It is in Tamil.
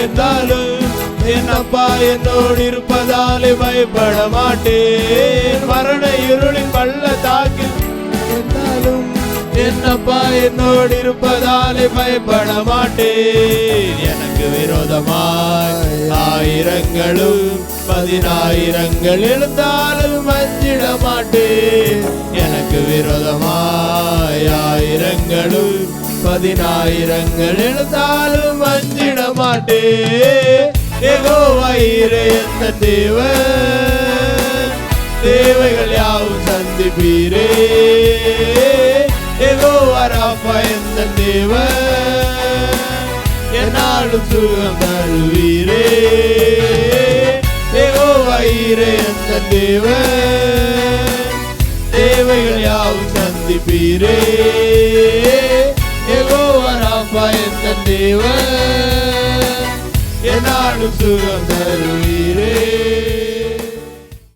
இருந்தாலும் என் அப்பா என்னோடு இருப்பதாலே பயப்பட மாட்டேன். மரண இருளின் பள்ளத்தாக்கில் இருந்தாலும் என் அப்பா என்னோடு இருப்பதாலே பயப்பட மாட்டேன். எனக்கு விரோதமாய் ஆயிரங்களும் 10,000 எழுந்தாலும் அஞ்சிட மாட்டேன். எனக்கு விரோதமாய் ஆயிரங்களும் 10,000 எழுந்தாலும் அஞ்சிட மாட்டேன். யெகோவா ஈரே எந்த தேவன், தேவைகள் யாவும் சந்திப்பீரே. யெகோவா ராஃபா எந்த தேவன், என்னாலும் சுகம் தருவீரே. யெகோவா ஈரே எந்த தேவன், தேவைகள் யாவும் சந்திப்பீரே. யெகோவா ராஃபா எந்த தேவன், என்னாலும் சுகம் தருவீரே.